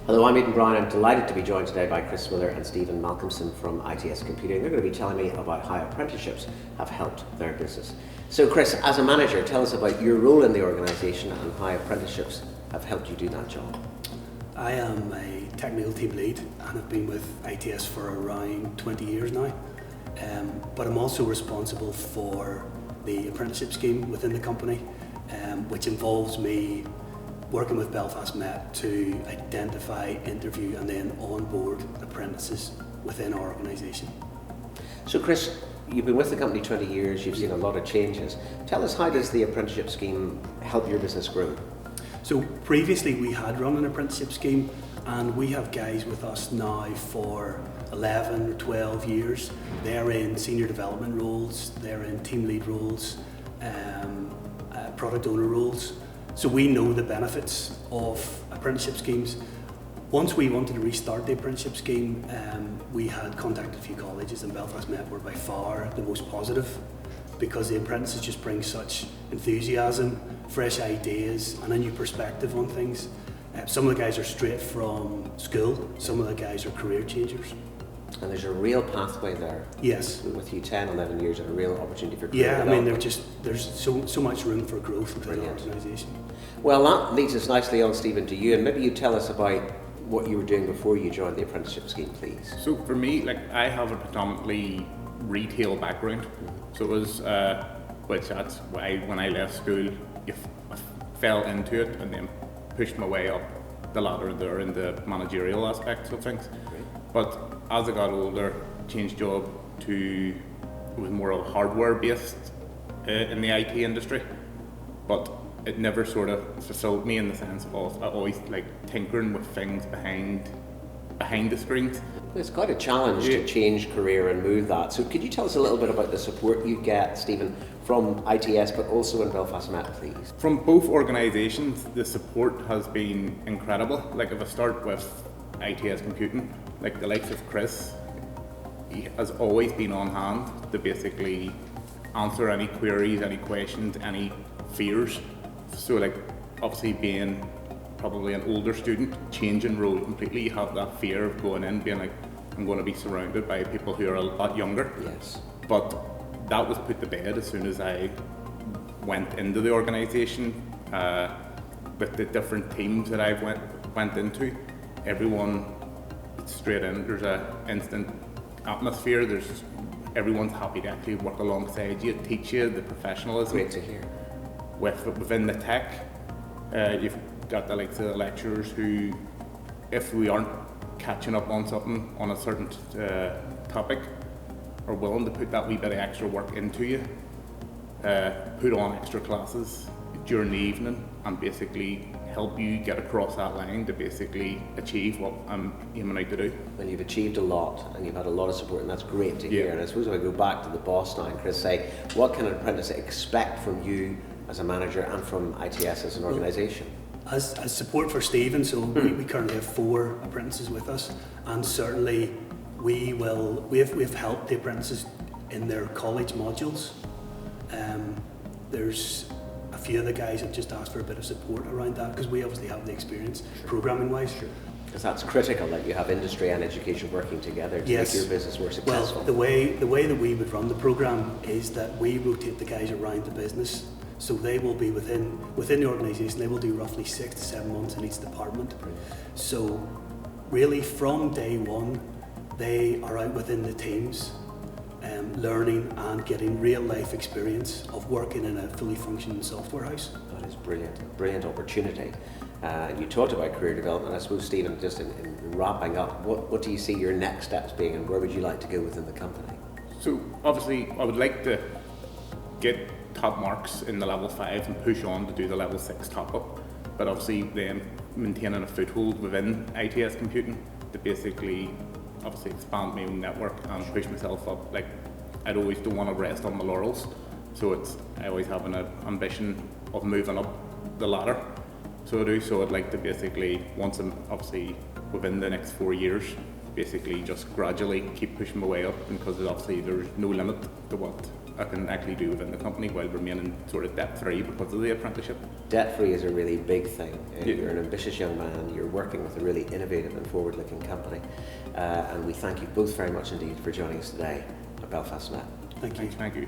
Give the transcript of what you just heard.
Hello, I'm Aidan Brown. I'm delighted to be joined today by Chris Millar and Stephen Malcomson from ITS Computing. They're going to be telling me about how apprenticeships have helped their business. So Chris, as a manager, tell us about your role in the organisation and how apprenticeships have helped you do that job. I am a technical team lead and have been with ITS for around 20 years now. But I'm also responsible for the apprenticeship scheme within the company, which involves me working with Belfast Met to identify, interview and then onboard apprentices within our organisation. So Chris, you've been with the company 20 years, you've seen a lot of changes. Tell us, how does the apprenticeship scheme help your business grow? So previously we had run an apprenticeship scheme, and we have guys with us now for 11 or 12 years. They're in senior development roles, they're in team lead roles, product owner roles. So we know the benefits of apprenticeship schemes. Once we wanted to restart the apprenticeship scheme, we had contacted a few colleges, and Belfast Met were by far the most positive, because the apprentices just bring such enthusiasm, fresh ideas and a new perspective on things. Some of the guys are straight from school, some of the guys are career changers. And there's a real pathway there. Yes. With you 10, 11 years and a real opportunity for career development. I mean, there's so much room for growth within the organisation. Well, that leads us nicely on, Stephen, to you, and maybe you tell us about what you were doing before you joined the apprenticeship scheme, please. So for me, I have a predominantly retail background. So it was, which that's why when I left school, I fell into it and then pushed my way up the ladder there in the managerial aspects of things. Great. But as I got older, changed job to, it was more of hardware based in the IT industry, but it never sort of fulfilled me in the sense of I always like tinkering with things behind the screens. It's quite a challenge to change career and move that. So could you tell us a little bit about the support you get, Stephen, from ITS but also in Belfast Met, please? From both organisations, the support has been incredible. Like if I start with ITS Computing, like the likes of Chris, he has always been on hand to basically answer any queries, any questions, any fears. So like obviously being probably an older student, changing role completely, you have that fear of going in, being like, I'm going to be surrounded by people who are a lot younger. Yes. But that was put to bed as soon as I went into the organisation, with the different teams that I've went into. Everyone straight in, there's an instant atmosphere, everyone's happy to actually work alongside you, teach you the professionalism. Great to hear. Within the tech, you've got the likes of the lecturers who, if we aren't catching up on something, on a certain topic, are willing to put that wee bit of extra work into you, put on extra classes during the evening and basically help you get across that line to basically achieve what I'm aiming out to do. Well, you've achieved a lot and you've had a lot of support, and that's great to hear. And I suppose if I go back to the boss now and Chris, say, what can an apprentice expect from you as a manager and from ITS as an organisation? As support for Stephen, so we currently have 4 apprentices with us, and certainly we've helped the apprentices in their college modules. There's a few of the guys have just asked for a bit of support around that, because we obviously have the experience programming wise. Because that's critical, that you have industry and education working together to make your business more successful. Well, the way that we would run the programme is that we rotate the guys around the business. So they will be within the organisation, they will do roughly 6 to 7 months in each department. So really from day one, they are out within the teams, learning and getting real life experience of working in a fully functioning software house. That is brilliant opportunity. You talked about career development. I suppose, Stephen, just in wrapping up, what do you see your next steps being, and where would you like to go within the company? So obviously I would like to get top marks in the level 5 and push on to do the level 6 top up, but obviously then maintaining a foothold within ITS Computing to basically obviously expand my own network and push myself up. Like I always don't want to rest on my laurels, so I always have an ambition of moving up the ladder. So I'd like to basically, once I'm obviously within the next 4 years, basically just gradually keep pushing my way up, because obviously there's no limit to what I can actually do within the company while remaining sort of debt-free because of the apprenticeship. Debt-free is a really big thing. Yeah. You're an ambitious young man, you're working with a really innovative and forward-looking company, and we thank you both very much indeed for joining us today at Belfast Met. Thank you. Thank you.